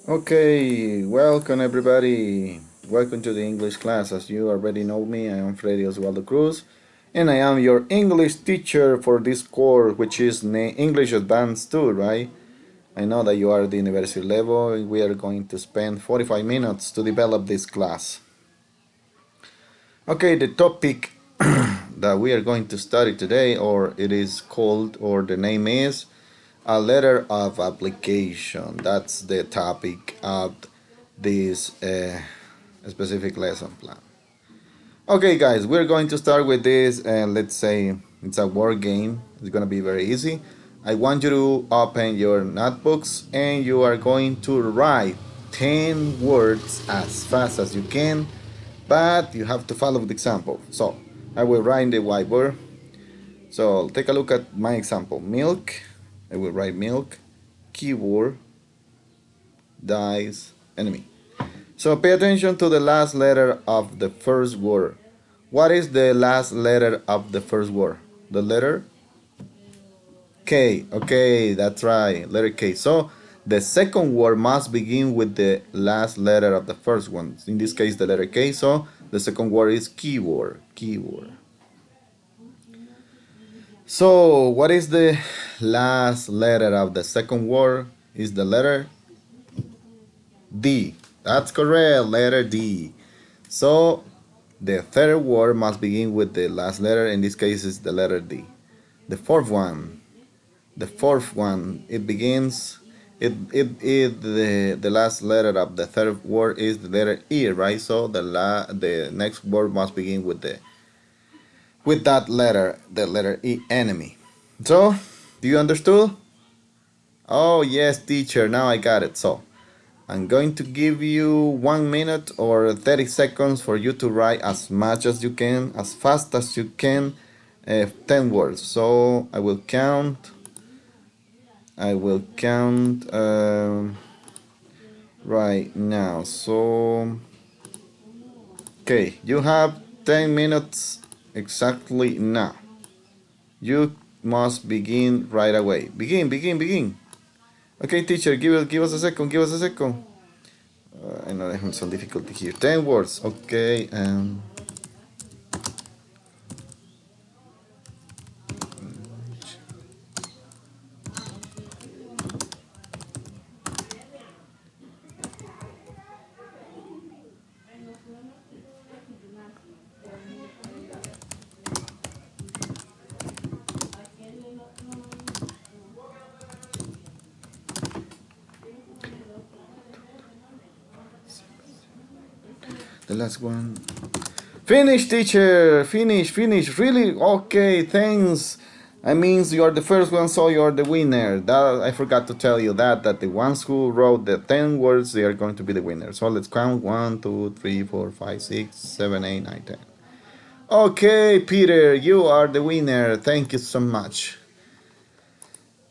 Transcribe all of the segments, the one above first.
Okay, welcome everybody. Welcome to the English class. As you already know me, I am Freddy Osvaldo Cruz, and I am your English teacher for this course, which is English Advanced 2, right? I know that you are at the university level, and we are going to spend 45 minutes to develop this class. Okay, the topic that we are going to study today, or it is called, or the name is a letter of application. That's the topic of this specific lesson plan. Okay, guys, we're going to start with this. Let's say it's a word game. It's gonna be very easy. I want you to open your notebooks and you are going to write 10 words as fast as you can, but you have to follow the example. So I will write in the whiteboard. So take a look at my example. Milk. I will write milk. Keyboard. Dice. Enemy. So pay attention to the last letter of the first word. What is the last letter of the first word? The letter K. Okay, that's right. Letter K. So the second word must begin with the last letter of the first one. In this case, the letter K. So the second word is keyboard. Keyboard. So what is the last letter of the second word? Is the letter D. That's correct. Letter D. So the third word must begin with the last letter. In this case, is the letter D. The fourth one. The fourth one. It begins. The last letter of the third word is the letter E, right? So the next word must begin with that letter, the letter E. Enemy. So, do you understood? Oh yes, teacher. Now I got it. So I'm going to give you 1 minute or 30 seconds for you to write as much as you can, as fast as you can, 10 words. So I will count. I will count right now. So, okay, you have 10 minutes exactly now. You must begin right away. Begin, begin, begin. Okay, teacher, give us a second, give us a second. I know I have some difficulty here. 10 words. Okay. The last one. Finish, teacher. Finish, finish. Really? Okay, thanks. I means you are the first one, so you are the winner. That I forgot to tell you that the ones who wrote the 10 words, they are going to be the winner. So let's count 1, 2, 3, 4, 5, 6, 7, 8, 9, 10. Okay, Peter, you are the winner. Thank you so much.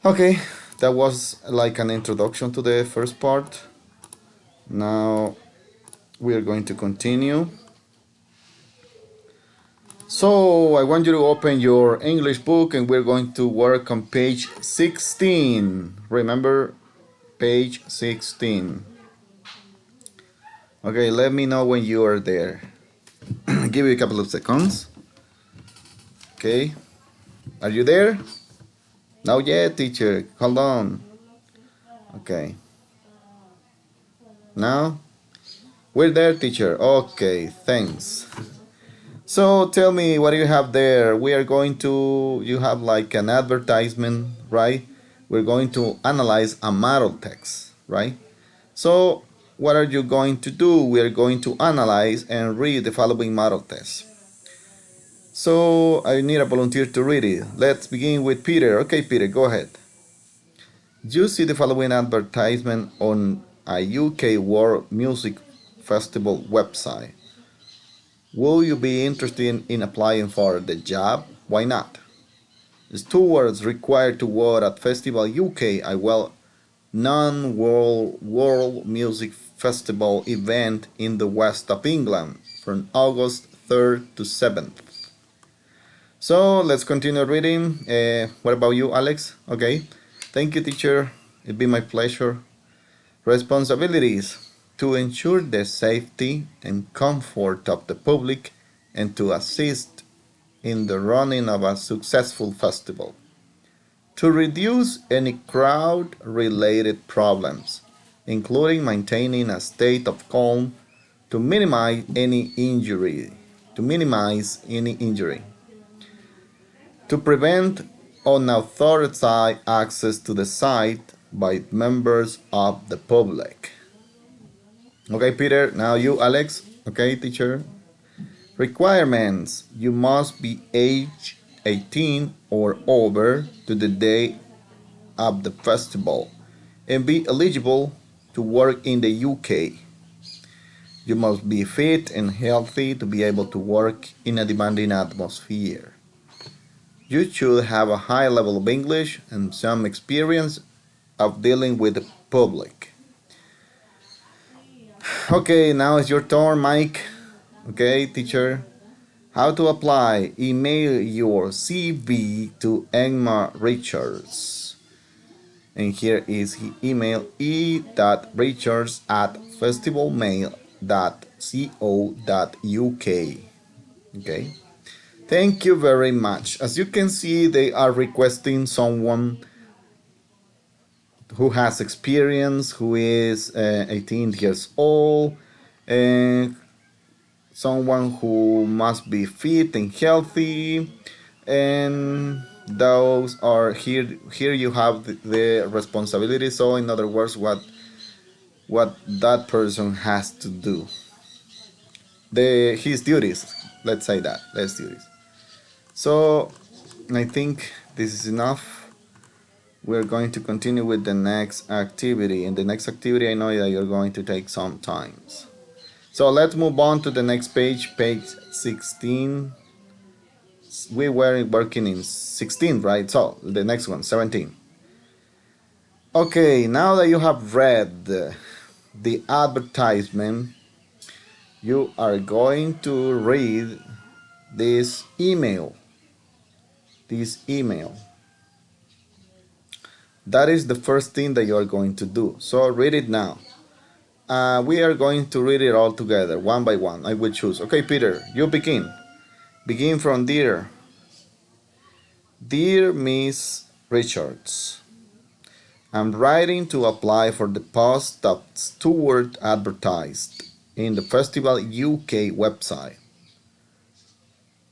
Okay, that was like an introduction to the first part. Now we are going to continue. So I want you to open your English book and we're going to work on page 16. Remember, page 16. Okay, let me know when you are there. Give you a couple of seconds. Okay, are you there? Not yet, teacher. Hold on. Okay. Now? We're there, teacher. Okay, thanks. So tell me, what do you have there? We are going to, you have like an advertisement, right? We're going to analyze a model text, right? So what are you going to do? We are going to analyze and read the following model text. So I need a volunteer to read it. Let's begin with Peter. Okay, Peter, go ahead. You see the following advertisement on a UK World Music Festival website. Will you be interested in applying for the job? Why not? Stewards required to work at Festival UK, a known world music festival event in the west of England from August 3rd to 7th. So let's continue reading. What about you, Alex? Okay. Thank you, teacher. It'd be my pleasure. Responsibilities to ensure the safety and comfort of the public and to assist in the running of a successful festival. To reduce any crowd related problems, including maintaining a state of calm to minimize any injury, to minimize any injury, to prevent unauthorized access to the site by members of the public. Okay, Peter, now you, Alex. Okay, teacher. Requirements: you must be age 18 or over to the day of the festival and be eligible to work in the UK. You must be fit and healthy to be able to work in a demanding atmosphere. You should have a high level of English and some experience of dealing with the public. Okay, now it's your turn, Mike. Okay, teacher. How to apply? Email your CV to Engma Richards. And here is his email e.richards at festivalmail.co.uk. Okay. Thank you very much. As you can see, they are requesting someone who has experience, who is 18 years old, and someone who must be fit and healthy, and those are here you have the responsibility. So in other words, what that person has to do, the his duties, let's say that, let's duties. So I think this is enough. We're going to continue with the next activity. In the next activity, I know that you're going to take some times. So let's move on to the next page, page 16. We were working in 16, right? So the next one, 17. Okay, now that you have read the advertisement, you are going to read this email. This email. That is the first thing that you are going to do. So read it now. We are going to read it all together, one by one. I will choose. Okay, Peter, you begin. Begin from dear. Dear Miss Richards, I'm writing to apply for the post of steward advertised in the Festival UK website.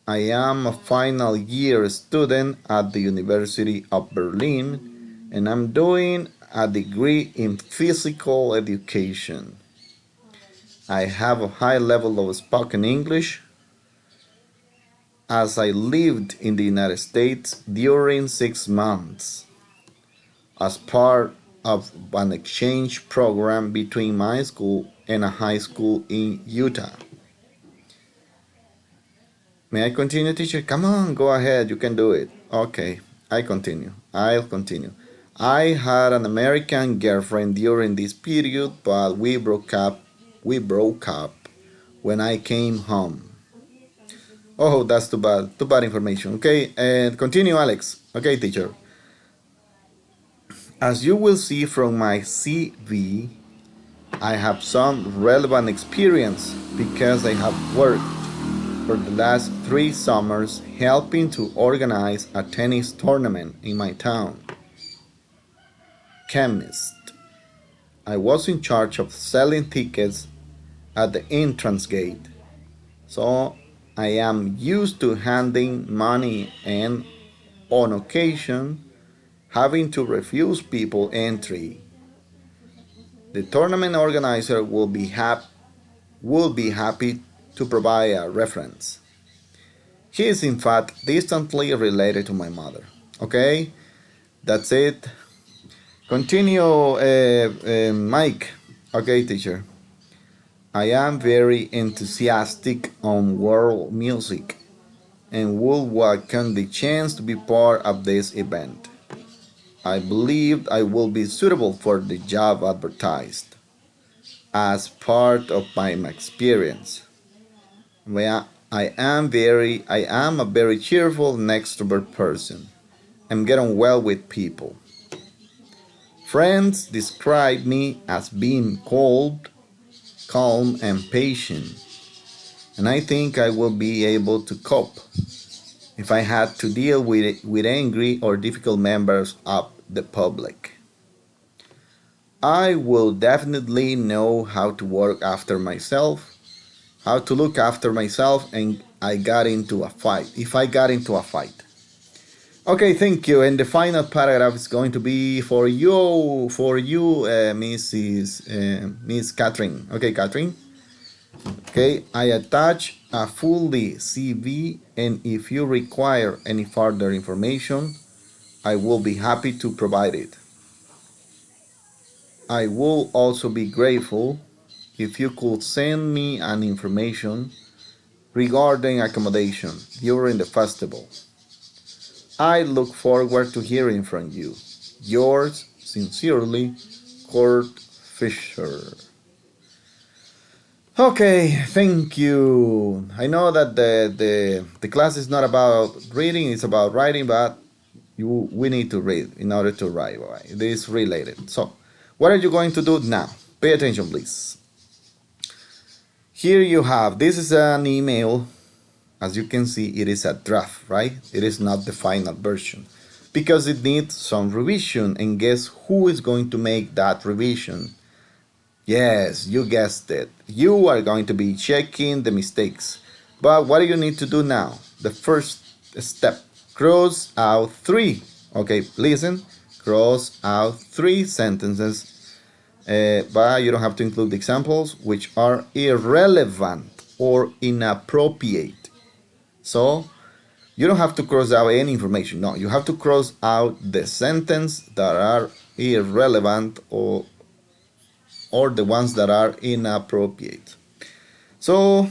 I am a final year student at the University of Berlin and I'm doing a degree in physical education. I have a high level of spoken English as I lived in the United States during 6 months as part of an exchange program between my school and a high school in Utah. May I continue, teacher? Come on, go ahead, you can do it. Okay, I'll continue. I had an American girlfriend during this period, but we broke up. We broke up when I came home. Oh, that's too bad. Too bad information. Okay, and continue, Alex. Okay, teacher. As you will see from my CV, I have some relevant experience because I have worked for the last 3 summers helping to organize a tennis tournament in my town. Chemist. I was in charge of selling tickets at the entrance gate, so I am used to handing money and, on occasion, having to refuse people entry. The tournament organizer will be happy to provide a reference. He is in fact distantly related to my mother. Okay, that's it. Continue, Mike. Okay, teacher. I am very enthusiastic on world music and would welcome the chance to be part of this event. I believe I will be suitable for the job advertised as part of my experience. I am a very cheerful and extrovert person. I'm getting well with people. Friends describe me as being cold, calm, and patient, and I think I will be able to cope if I had to deal with angry or difficult members of the public. I will definitely know how to work after myself, how to look after myself, and I got into a fight. If I got into a fight. Okay, thank you. And the final paragraph is going to be for you, Miss Catherine. Okay, Catherine. Okay, I attach a fully CV, and if you require any further information, I will be happy to provide it. I will also be grateful if you could send me an information regarding accommodation during the festival. I look forward to hearing from you. Yours sincerely, Kurt Fisher. Okay, thank you. I know that the class is not about reading, it's about writing, but we need to read in order to write. Right? It is related. So, what are you going to do now? Pay attention, please. Here you have, this is an email. As you can see, it is a draft, right? It is not the final version because it needs some revision. And guess who is going to make that revision? Yes, you guessed it. You are going to be checking the mistakes. But what do you need to do now? The first step, cross out three. Okay, listen, cross out three sentences, but you don't have to include the examples which are irrelevant or inappropriate. So you don't have to cross out any information. No, you have to cross out the sentence that are irrelevant or the ones that are inappropriate. So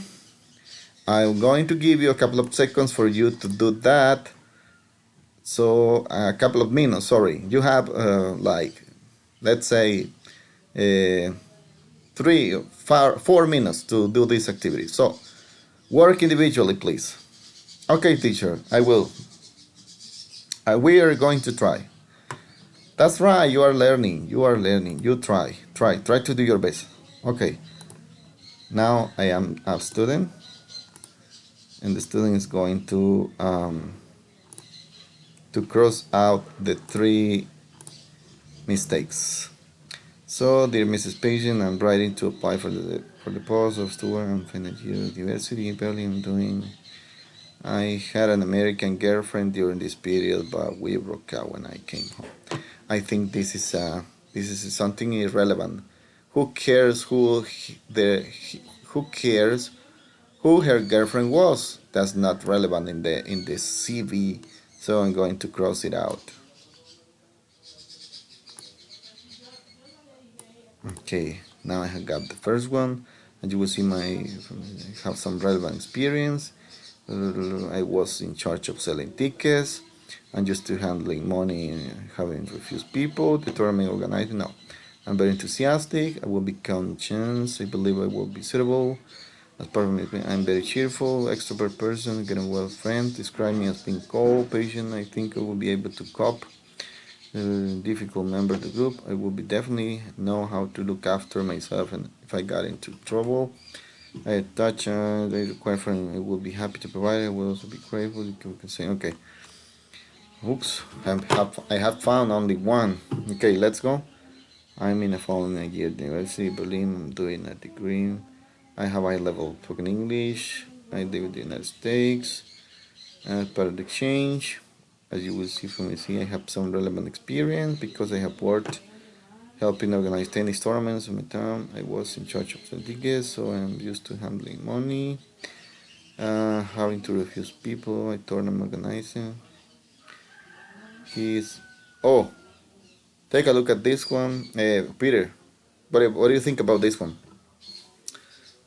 I'm going to give you a couple of seconds for you to do that. So a couple of minutes, sorry. You have like, let's say, 4 minutes to do this activity. So work individually, please. Okay, teacher, I will. We are going to try. That's right, you are learning. You are learning. You try. Try to do your best. Okay. Now I am a student, and the student is going to cross out the three mistakes. So, dear Mrs. Patient, I'm writing to apply for the post of steward and final year university. Apparently, I had an American girlfriend during this period, but we broke up when I came home. I think this is something irrelevant. Who cares who cares who her girlfriend was? That's not relevant in the CV. So I'm going to cross it out. Okay, now I have got the first one, and you will see I have some relevant experience. I was in charge of selling tickets. I'm used to handling money and having refused people, determining organizing. No, I'm very enthusiastic. I will become chance. I believe I will be suitable. As part of me, I'm very cheerful, extrovert person, getting well friend. Describe me as being cold, patient. I think I will be able to cope. Difficult member of the group. I will be definitely know how to look after myself, and if I got into trouble, I touch. They require from. I will be happy to provide. I will also be grateful. You can say okay. Oops, I have found only one. Okay, let's go. I'm in a following year university, Berlin. I'm doing a degree. I have high level spoken English. I live in the United States. As part of the exchange, as you will see from the scene, I have some relevant experience because I have worked helping organize tennis tournaments in my town. I was in charge of the tickets, so I'm used to handling money, having to refuse people. I tournament organizing. He's oh, take a look at this one, Peter. What do you think about this one?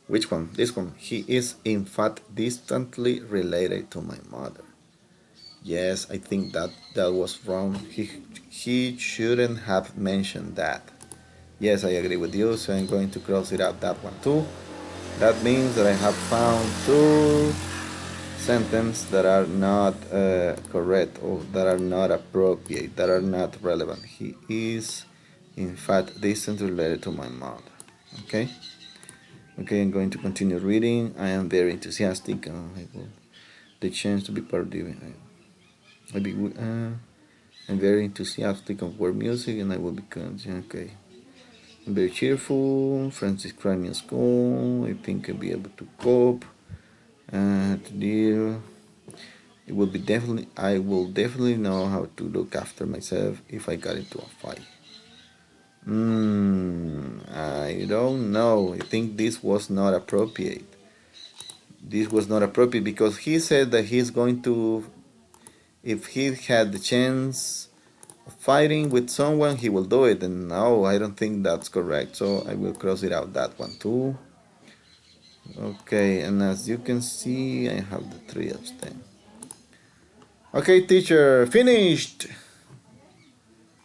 Which one? This one. He is in fact distantly related to my mother. Yes, I think that was wrong. He shouldn't have mentioned that. Yes, I agree with you, so I'm going to cross it out that one too. That means that I have found two sentences that are not correct or that are not appropriate, that are not relevant. He is In fact, distant related to my mother. Okay. Okay, I'm going to continue reading. I am very enthusiastic. I will the chance to be part of the event. I'm very enthusiastic of world music, and I will become okay. I'm very cheerful. Friends describe me at school. I think I'll be able to cope. To deal. It will be definitely. I will definitely know how to look after myself if I got into a fight. I don't know. I think this was not appropriate. This was not appropriate because he said that he's going to, if he had the chance of fighting with someone, he will do it. And no, I don't think that's correct. So I will cross it out that one too. Okay, and as you can see, I have the three of them. Okay, teacher, finished.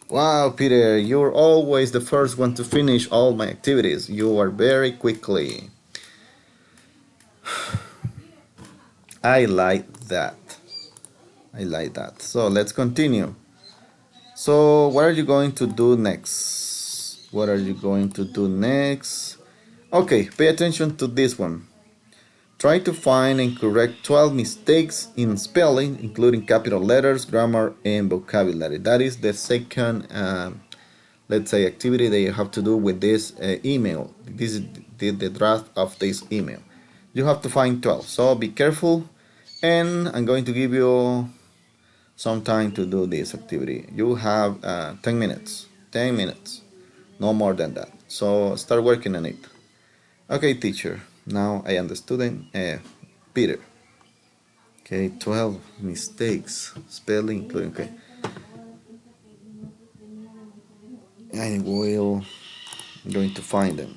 Wow, Peter, you're always the first one to finish all my activities. You are very quickly. I like that. I like that. So let's continue. So, what are you going to do next? What are you going to do next? Okay, pay attention to this one. Try to find and correct 12 mistakes in spelling, including capital letters, grammar, and vocabulary. That is the second, let's say, activity that you have to do with this email. This is the draft of this email. You have to find 12. So be careful, and I'm going to give you some time to do this activity. You have 10 minutes. 10 minutes. No more than that. So start working on it. Okay, teacher. Now I understood it. Peter. Okay, 12 mistakes. Spelling, including. Okay. I will. I'm going to find them.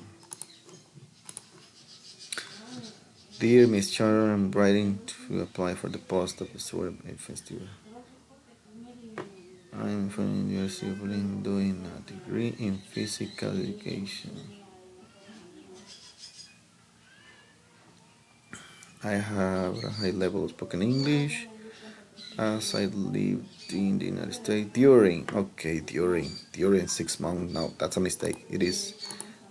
Dear Miss Charter, I'm writing to apply for the post of the Sword Festival. I'm from the University of Berlin doing a degree in physical education. I have a high level of spoken English as I lived in the United States during 6 months. No, that's a mistake. It is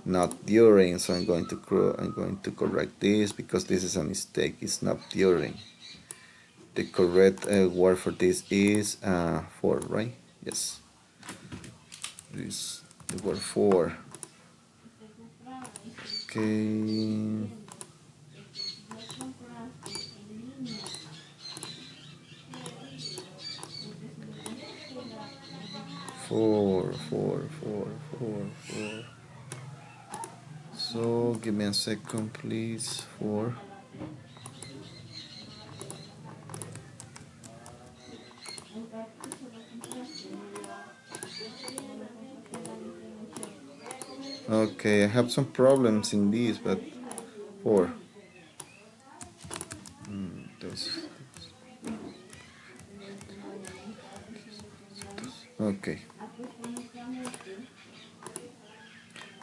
not during, so I'm going to correct this because this is a mistake. It's not during. The correct word for this is for, right? Yes. This the word for. Okay. Four. So give me a second, please. Four. Okay, I have some problems in this, but four. Dos. Okay.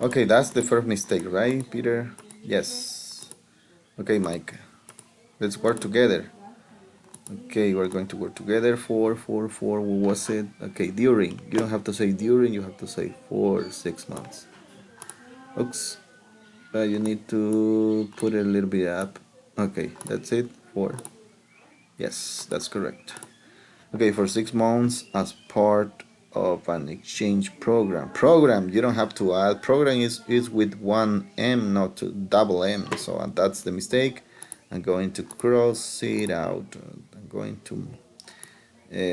Okay, that's the first mistake, right, Peter? Yes. Okay, Mike. Let's work together. Okay, we're going to work together. Four. What was it? Okay, during. You don't have to say during, you have to say for 6 months. Oops. You need to put it a little bit up. Okay, that's it. Four. Yes, that's correct. Okay, for 6 months as part of an exchange program. Program, you don't have to add. Program is with one M, not double M. So that's the mistake. I'm going to cross it out. I'm going to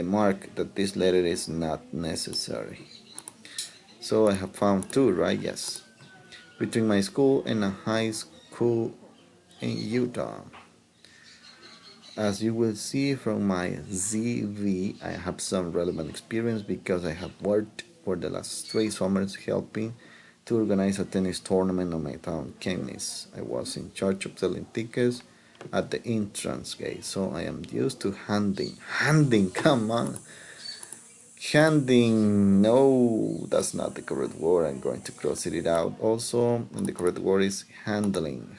mark that this letter is not necessary. So I have found two, right? Yes. Between my school and a high school in Utah. As you will see from my CV, I have some relevant experience because I have worked for the last 3 summers helping to organize a tennis tournament on my town, Chemnitz. I was in charge of selling tickets at the entrance gate, so I am used to handing, come on. Handing, no, that's not the correct word. I'm going to cross it out also, and the correct word is handling.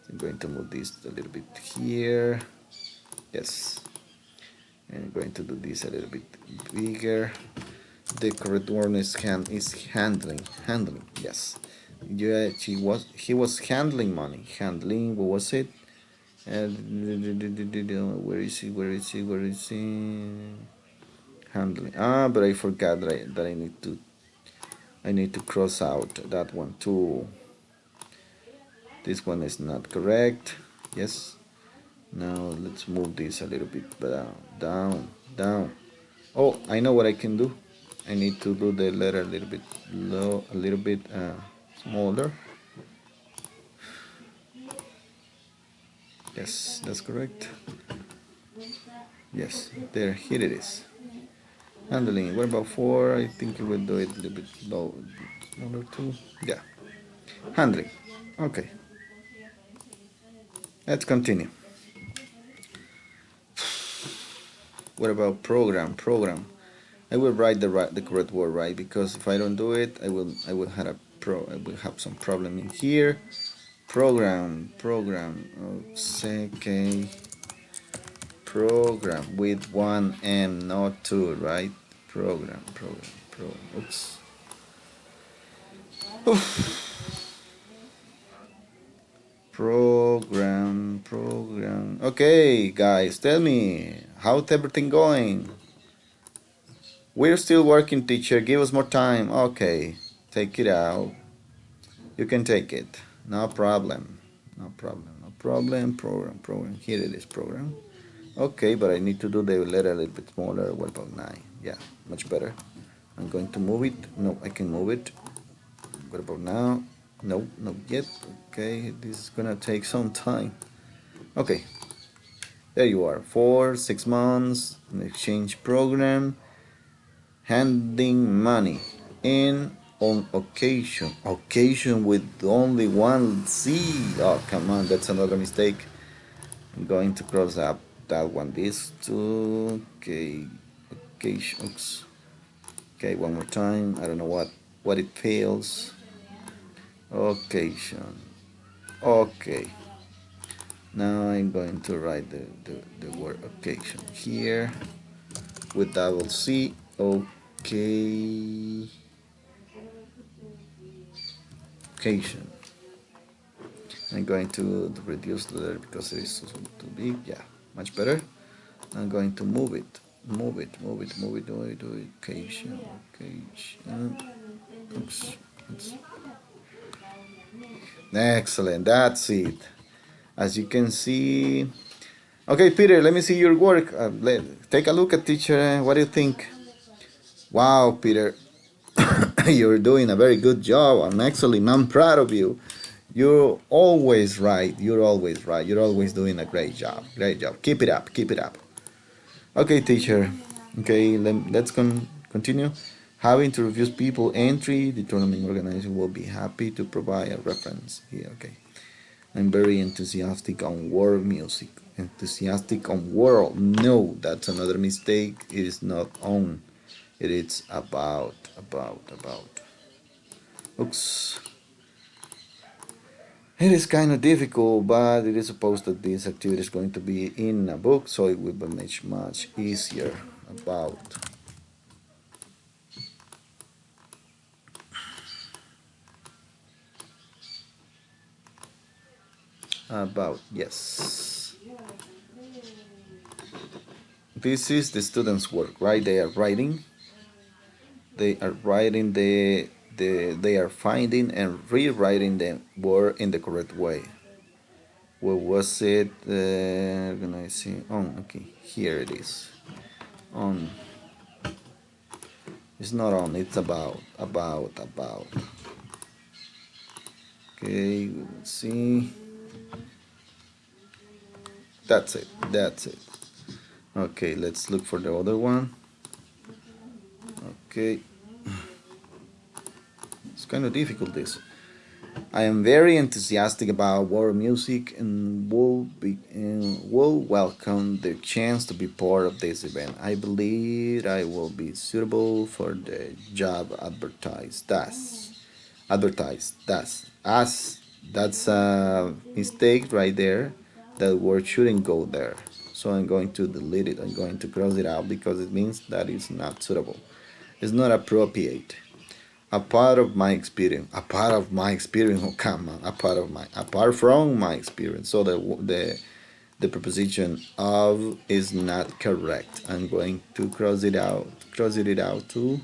I'm going to move this a little bit here. Yes. And I'm going to do this a little bit bigger. The correct word is handling. Handling. Yes. Yeah, he was handling money. Handling. What was it? Where is he? Where is he? Where is he? Handling. Ah, but I forgot that I need to cross out that one too. This one is not correct. Yes. Now let's move this a little bit down, down, down. Oh, I know what I can do. I need to do the letter a little bit low, a little bit smaller. Yes, that's correct. Yes, there, here it is. Handling. What about four? I think you will do it a little bit low, smaller too. Yeah. Handling. Okay. Let's continue. What about program? Program. I will write the correct word right, because if I don't do it, I will have I will have some problem in here. Program. Okay. Program with one M, not two, right? Program. Oops. Oof. Program. Okay, guys, tell me, how's everything going? We're still working, teacher. Give us more time. Okay, take it out. You can take it. No problem. No problem. No problem. Program. Here it is, program. Okay, but I need to do the letter a little bit smaller. What about 9? Yeah, much better. I'm going to move it. No, I can move it. What about now? No, not yet. Okay, this is gonna take some time. Okay, there you are. 6 months, an exchange program, handing money in on occasion. Occasion with only one C. Oh, come on, that's another mistake. I'm going to cross up that one. This two. Okay, occasions. Okay, one more time. I don't know what it fails. Occasion. Okay. Now I'm going to write the word occasion here with double C. Okay. Occasion. I'm going to reduce the letter because it is too big. Yeah, much better. I'm going to move it. Move it. Occasion. Oops. Excellent. That's it. As you can see. Okay, Peter, let me see your work. Take a look at teacher. What do you think? Wow, Peter, you're doing a very good job. I'm actually, I'm proud of you. You're always right. You're always right. You're always doing a great job. Great job. Keep it up. Keep it up. Okay, teacher. Okay, let's continue. Having to review people entry, the tournament organizer will be happy to provide a reference here. Okay. I'm very enthusiastic on world music. Enthusiastic on world. No, that's another mistake. It is not on. It is about. Oops. It is kind of difficult, but it is supposed that this activity is going to be in a book, so it will be much easier. About. About, yes. This is the students' work, right? They are writing. They are writing they are finding and rewriting the word in the correct way. What was it? Gonna see. Oh, okay. Here it is. On. It's not on. It's about. Okay. Let's see. That's it. That's it. Okay. Let's look for the other one. Okay. It's kind of difficult. This. I am very enthusiastic about world music and will welcome the chance to be part of this event. I believe I will be suitable for the job advertised. That's a mistake right there. That word shouldn't go there. So I'm going to delete it. I'm going to cross it out because it means that it's not suitable. It's not appropriate. A part of my experience. A part of my experience. Oh, come on. Apart from my experience. So the preposition of is not correct. I'm going to cross it out. Cross it out too.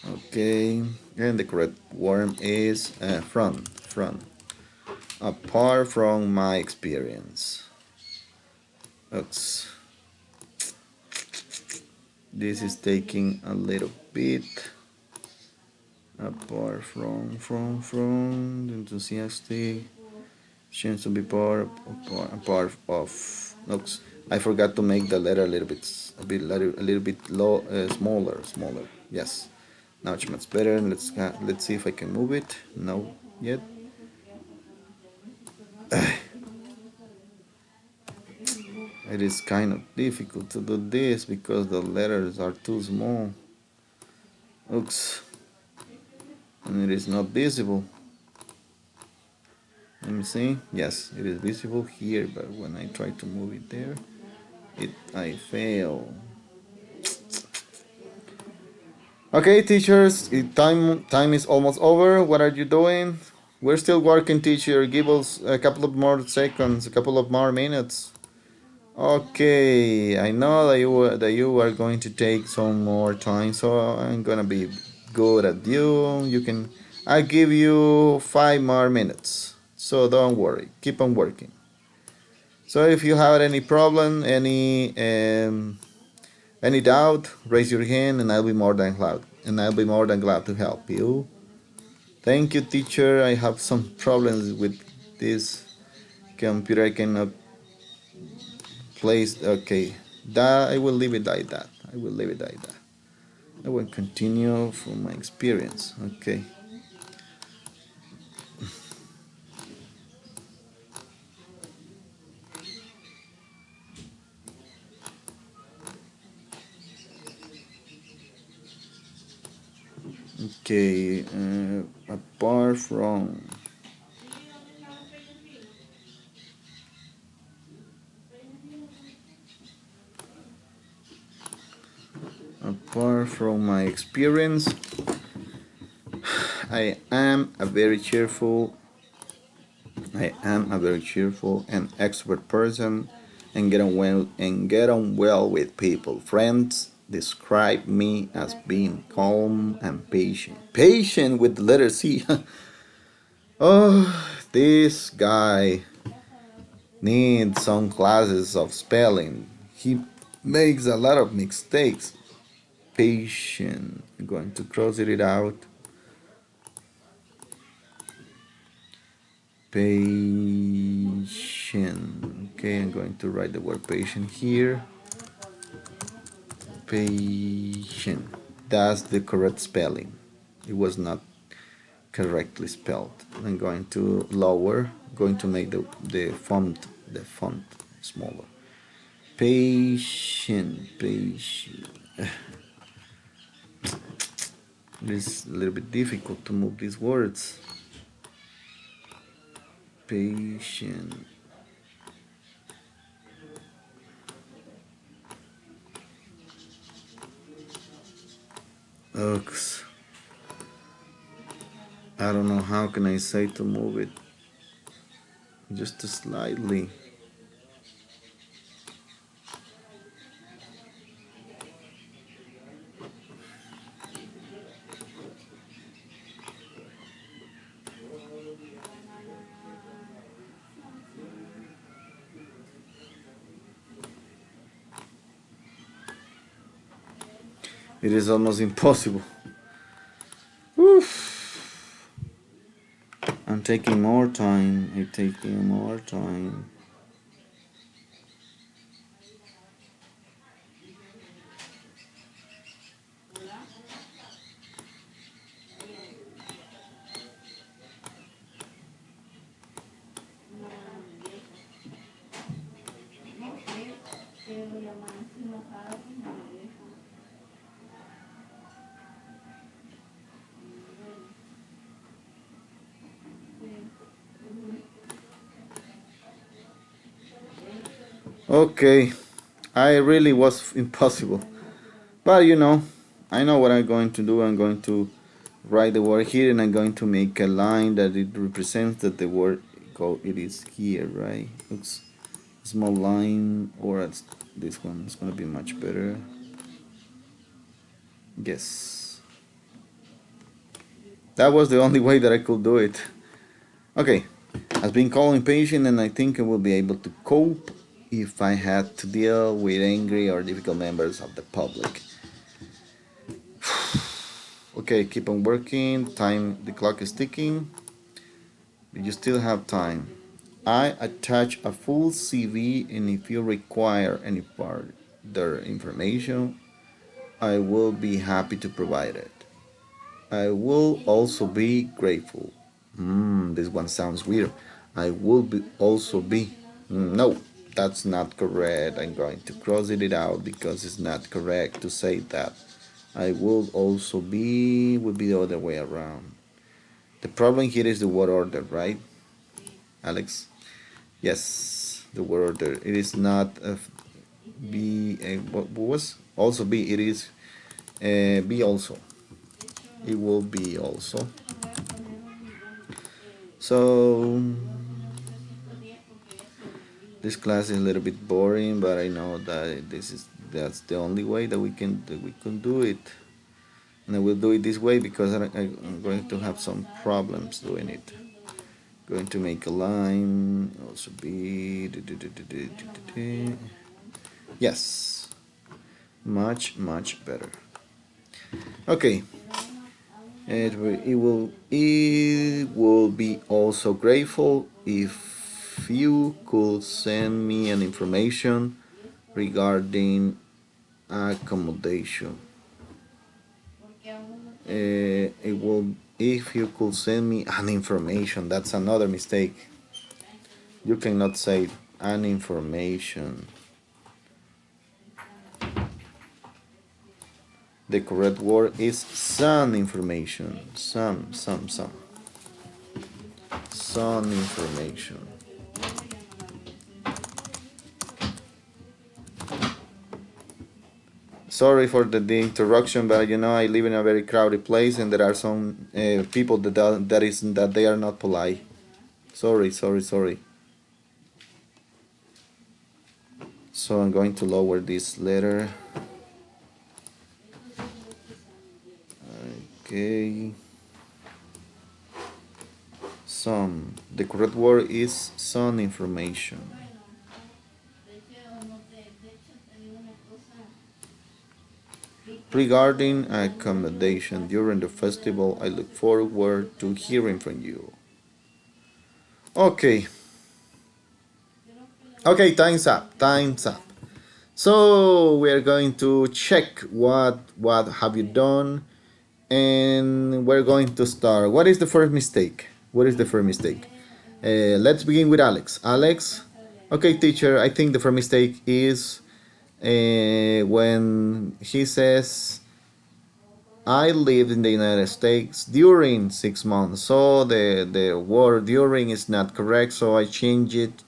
Okay. And the correct word is from. From. Apart from my experience. Oops. This is taking a little bit. Apart from enthusiastic. Chance to be part of. Oops. I forgot to make the letter a little bit low, smaller. Yes. Now it's much better. Let's see if I can move it. No, yet. It is kind of difficult to do this because the letters are too small. Oops. And it is not visible. Let me see. Yes, it is visible here, but when I try to move it there, I fail. Okay, teachers, time is almost over. What are you doing? We're still working, teacher. Give us a couple of more seconds, a couple of more minutes. Okay, I know that you are going to take some more time, so I'm gonna be good at you. You can, I give you 5 more minutes. So don't worry, keep on working. So if you have any problem, any doubt, raise your hand, and I'll be more than glad to help you. Thank you, teacher. I have some problems with this computer. I cannot place. Okay, that I will leave it like that. I will leave it like that. I will continue from my experience. Okay. Okay. Apart from. Apart from my experience, I am a very cheerful I am a very cheerful and extrovert person and get on well with people. Friends describe me as being calm and patient. Patient with the letter C. Oh, this guy needs some classes of spelling. He makes a lot of mistakes. Patient. I'm going to cross it out. Patient. Okay, I'm going to write the word patient here. Patient. That's the correct spelling. It was not correctly spelled. I'm going to lower, going to make the font smaller. Patient. It is a little bit difficult to move these words. Patient. Oops. I don't know how can I say to move it. Just slightly. It is almost impossible. Oof. I'm taking more time. I'm taking more time. Okay, I really was impossible. But you know, I know what I'm going to do. I'm going to write the word here, and I'm going to make a line that it represents that the word it is here, right? Looks small line, or it's this one. It's gonna be much better. Yes, that was the only way that I could do it. Okay, I've been calling patient, and I think I will be able to cope if I had to deal with angry or difficult members of the public. Okay, keep on working. Time, the clock is ticking. But you still have time. I attach a full CV, and if you require any further information, I will be happy to provide it. I will also be grateful. This one sounds weird. I will be also be. No, that's not correct. I'm going to cross it out because it's not correct to say that. I will also be would be the other way around. The problem here is the word order, right, Alex? Yes, the word order. It is not a be a what was also be. It is be also. It will be also. So this class is a little bit boring, but I know that that's the only way that we can do it, and I will do it this way because I'm going to have some problems doing it. Going to make a line, also be yes, much better. Okay, it will be also grateful if you could send me an information regarding accommodation. It will if you could send me an information. That's another mistake. You cannot say an information. The correct word is some information. Some information. Sorry for the interruption, but I live in a very crowded place, and there are some people that they are not polite. Sorry. So I'm going to lower this letter. Okay. Some. The correct word is some information. Regarding accommodation during the festival, I look forward to hearing from you. Okay. Okay, time's up. So we are going to check what have you done, and we're going to start. What is the first mistake? What is the first mistake? Let's begin with Alex. Alex, okay, teacher. I think the first mistake is when he says I lived in the United States during 6 months. So the word during is not correct. So I changed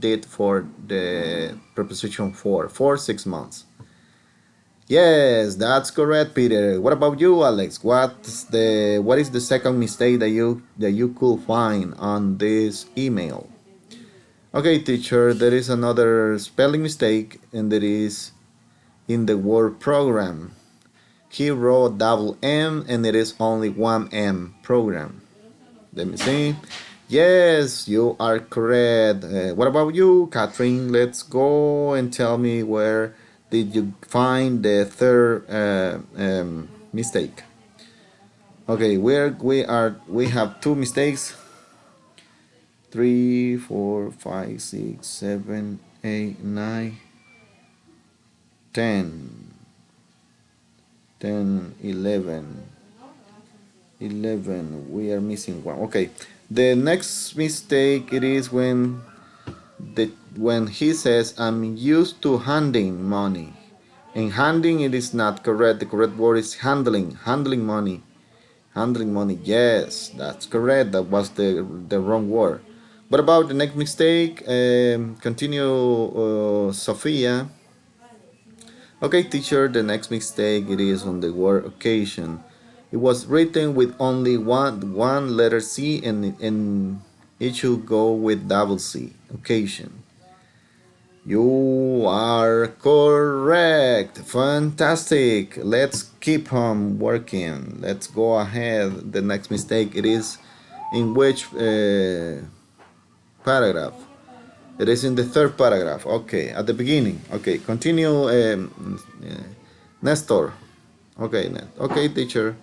it for the preposition for 6 months. Yes, that's correct, Peter. What about you, Alex? What is the second mistake that you could find on this email? Okay, teacher, there is another spelling mistake, and that is in the word program. He wrote double M, and it is only one M, program. Let me see. Yes, you are correct. What about you, Catherine? Let's go and tell me where did you find the third mistake. Okay, we have two mistakes. 3, 4, 5, 6, 7, 8, 9, 10, 10, 11. 11. We are missing one. Okay, the next mistake it is when he says I'm used to handing money. And handing it is not correct. The correct word is handling money. Handling money. Yes, that's correct. That was the wrong word. What about the next mistake? Continue, Sophia. Okay, teacher, the next mistake it is on the word occasion. It was written with only one letter C and it should go with double C. Occasion. You are correct. Fantastic. Let's keep on working. Let's go ahead. The next mistake it is in which paragraph? It is in the third paragraph. Okay, at the beginning. Okay, continue, Nestor. Okay, okay, teacher.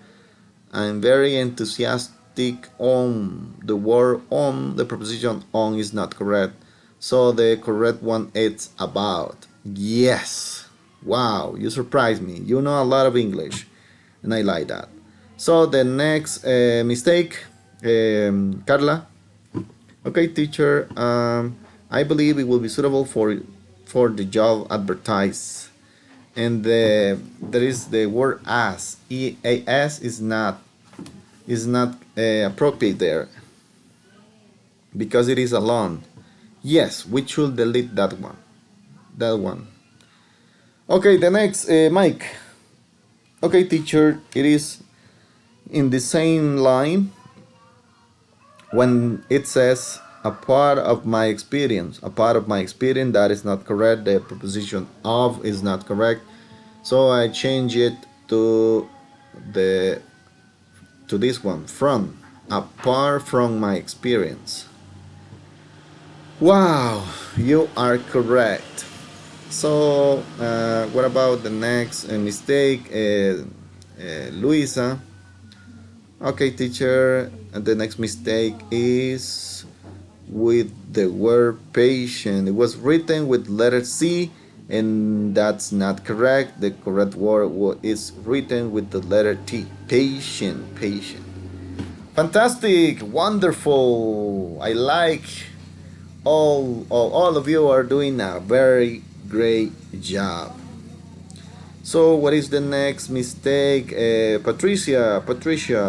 I'm very enthusiastic on the word on. The preposition on is not correct. So the correct one is about. Yes. Wow, you surprised me. You know a lot of English, and I like that. So the next mistake, Carla. Okay, teacher. I believe it will be suitable for the job advertised, and there is the word as. As is not appropriate there because it is alone. Yes, we should delete that one. That one. Okay, the next, Mike. Okay, teacher. It is in the same line when it says a part of my experience. A part of my experience, that is not correct. The preposition of is not correct. So I change it to the to this one, from. Apart from my experience. Wow, you are correct. So what about the next mistake, Luisa? Okay, teacher. And the next mistake is with the word patient. It was written with letter C, and that's not correct. The correct word is written with the letter T. Patient, patient. Fantastic, wonderful. I like all of you are doing a very great job. So what is the next mistake? Patricia,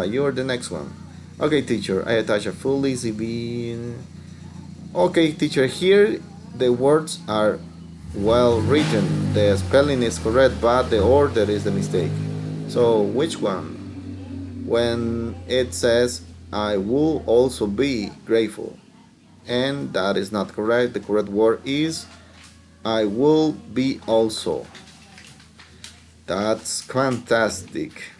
you're the next one. Okay, teacher, I attach a full ECB. Okay, teacher, here the words are well written. The spelling is correct, but the order is the mistake. So which one? When it says, I will also be grateful. And that is not correct. The correct word is, I will be also. That's fantastic.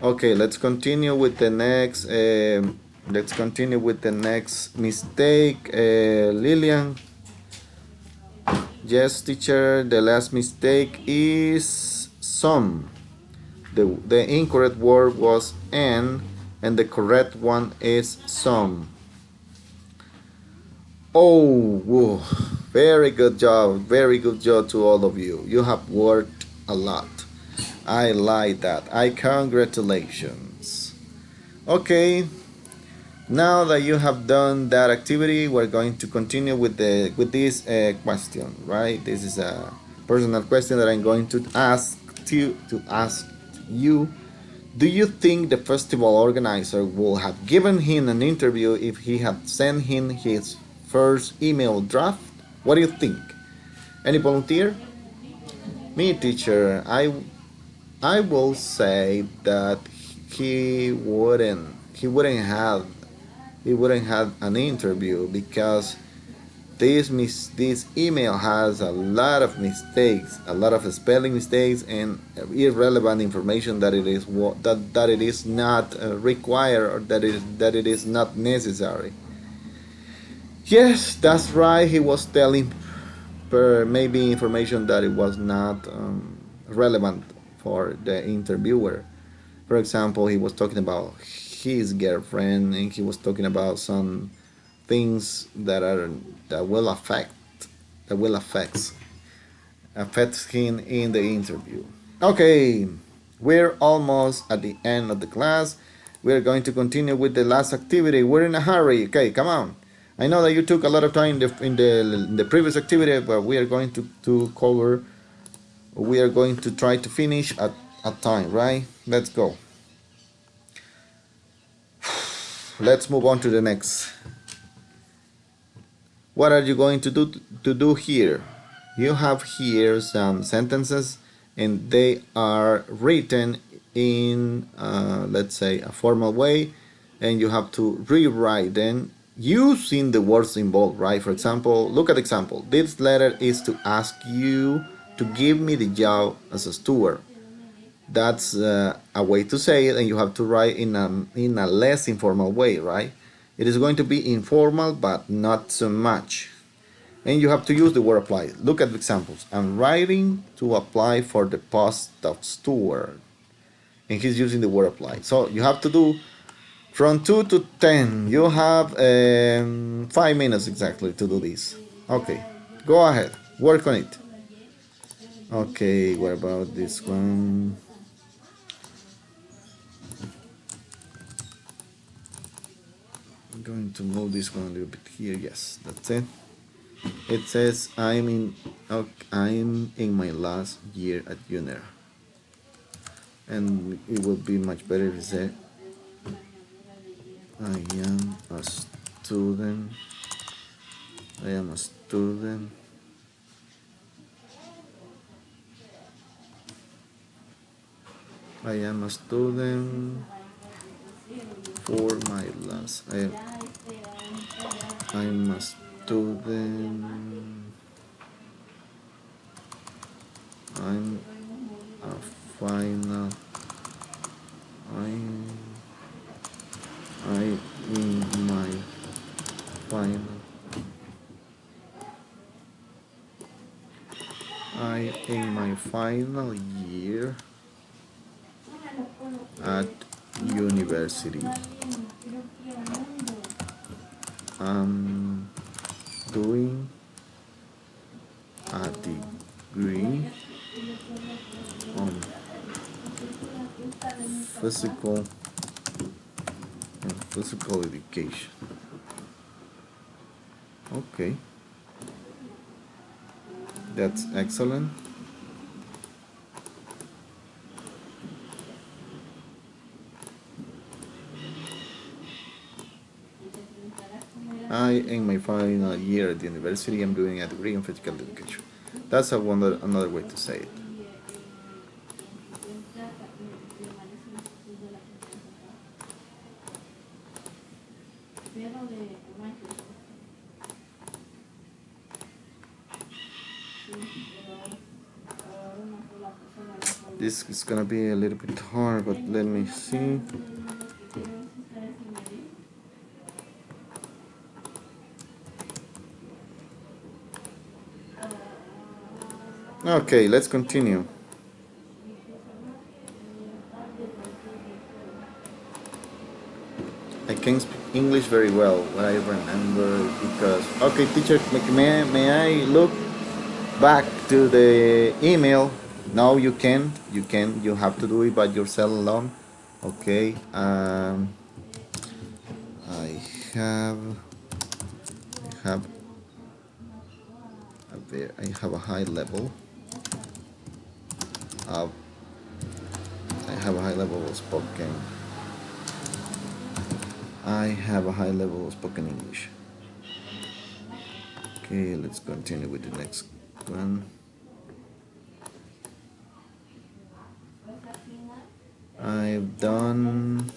Okay, let's continue with the next. Let's continue with the next mistake. Lillian. Yes, teacher. The last mistake is some. The incorrect word was an, and the correct one is some. Oh, whoa. Very good job. Very good job to all of you. You have worked a lot. I like that. I congratulations. Okay, now that you have done that activity, we're going to continue with this question, right? This is a personal question that I'm going to ask you. Do you think the festival organizer would have given him an interview if he had sent him his first email draft? What do you think? Any volunteer? Me, teacher. I will say that he wouldn't he wouldn't have he wouldn't have an interview because this email has a lot of mistakes, a lot of spelling mistakes and irrelevant information that that it is not required, or that it is not necessary. Yes, that's right. He was telling maybe information that it was not relevant for the interviewer. For example, he was talking about his girlfriend, and he was talking about some things that will affect him in the interview. Okay, we're almost at the end of the class. We're going to continue with the last activity. We're in a hurry. Okay, come on. I know that you took a lot of time in the previous activity, but we are going to cover. We are going to try to finish at time, right? Let's go. Let's move on to the next. What are you going to do here? you have here some sentences, and they are written in, let's say, a formal way, and you have to rewrite them using the words involved, right? For example, look at the example. This letter is to ask you to give me the job as a steward. That's a way to say it, and you have to write in a less informal way, right? It is going to be informal, but not so much. And you have to use the word apply. Look at the examples. I'm writing to apply for the post of steward. And he's using the word apply. So you have to do from 2 to 10. You have 5 minutes exactly to do this. Okay, go ahead. Work on it. Okay, what about this one? I'm going to move this one a little bit here. Yes, that's it. It says I'm in my last year at UNER. And it would be much better if you say I am a student. I am a student. I am a student for my last. I'm a student. I'm a final. I in my final. I in my final year at university. I'm doing a degree on physical and physical education. Okay, that's excellent. I, in my final year at the university, I'm doing a degree in physical education. That's another way to say it. This is gonna be a little bit hard, but let me see. Okay, let's continue. I can speak English very well, what I remember, because okay, teacher, may I look back to the email? No, you can't. You can. You have to do it by yourself alone. Okay. I have. I have. I have a high level of. I have a high level of spoken. I have a high level of spoken English. Okay, let's continue with the next one. I've done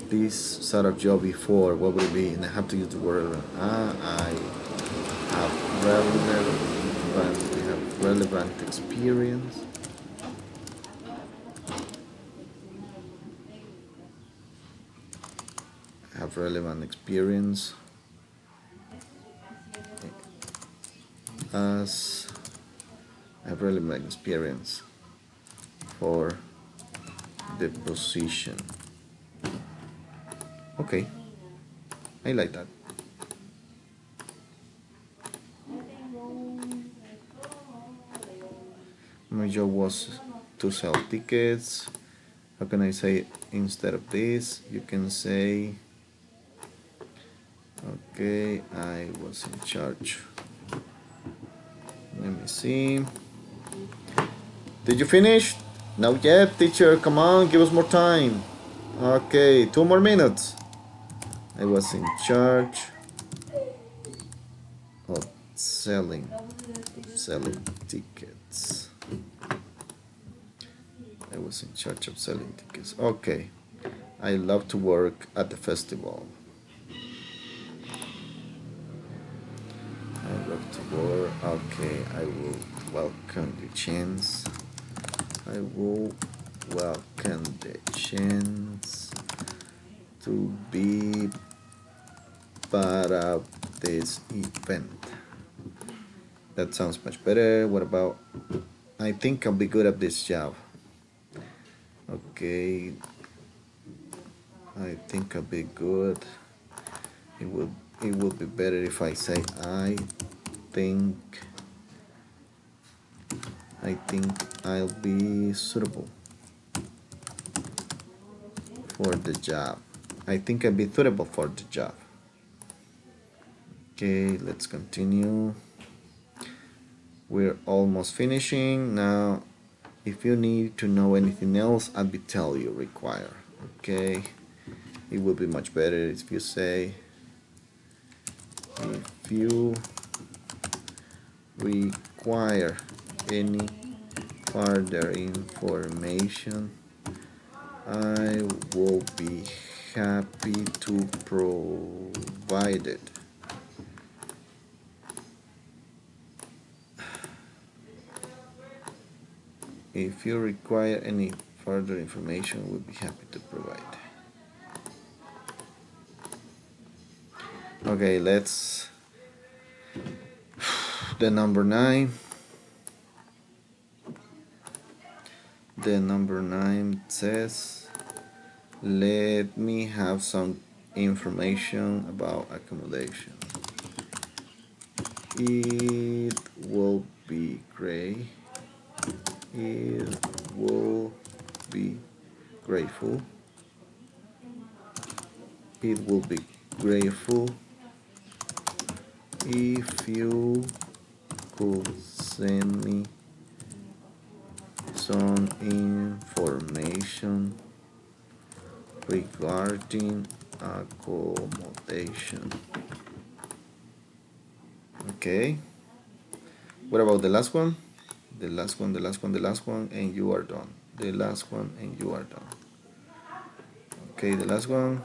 this sort of job before. What would it be? And I have to use the word I have relevant experience. Have relevant experience as have relevant experience for the position. Okay, I like that. My job was to sell tickets. How can I say instead of this? You can say, okay, I was in charge. Let me see. Did you finish? Not yet, teacher. Come on, give us more time. Okay, 2 more minutes. I was in charge of selling tickets. I was in charge of selling tickets. Okay. I love to work at the festival. I love to work. Okay, I will welcome the chance. I will welcome the chance to be part of this event. That sounds much better. What about I think I'll be good at this job. Okay, I think I'll be good. It will be better if I say think I think I'll be suitable for the job. I think I'll be suitable for the job. Okay, let's continue. We're almost finishing now. If you need to know anything else, I'll be tell you require. Okay, it will be much better if you say if you require any further information, I will be happy to provide it. If you require any further information, we'll be happy to provide. Okay, let's the number 9. The number 9 says, let me have some information about accommodation. It will be great. It will be grateful. It will be grateful if you could send me some information regarding accommodation. Okay. What about the last one? The last one, and you are done. The last one, and you are done. Okay, the last one.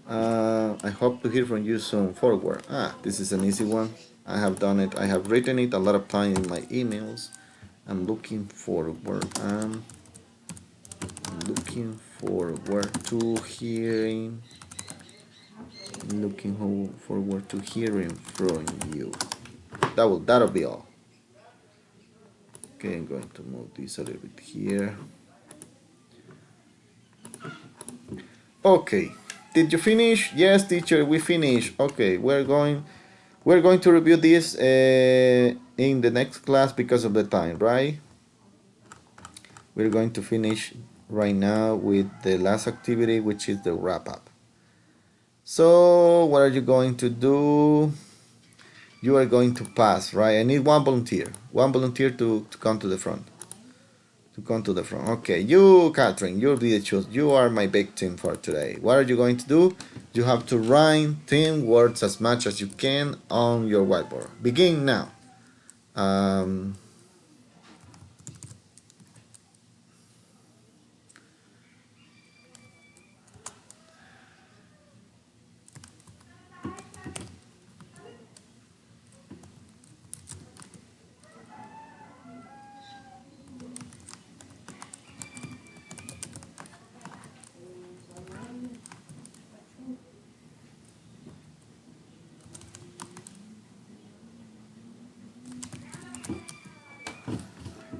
I hope to hear from you soon. Forward. This is an easy one. I have done it. I have written it a lot of times in my emails. I'm looking forward. I'm looking forward to hearing. Looking forward to hearing from you. That'll be all. Okay, I'm going to move this a little bit here. Okay, did you finish? Yes, teacher, we finished. Okay, we're going to review this in the next class because of the time, right? We're going to finish right now with the last activity, which is the wrap up. So what are you going to do? You are going to pass, right? I need one volunteer to come to the front. Okay, you, Catherine, you'll be the choice. You are my victim for today. What are you going to do? You have to write 10 words as much as you can on your whiteboard. Begin now. Um,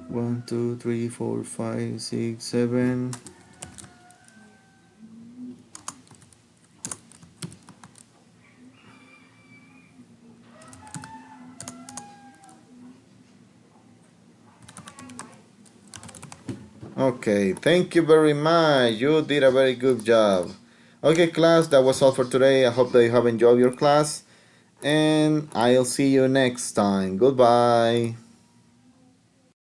1, 2, 3, 4, 5, 6, 7. Okay, thank you very much. You did a very good job. Okay, class, that was all for today. I hope that you have enjoyed your class, and I'll see you next time. Goodbye.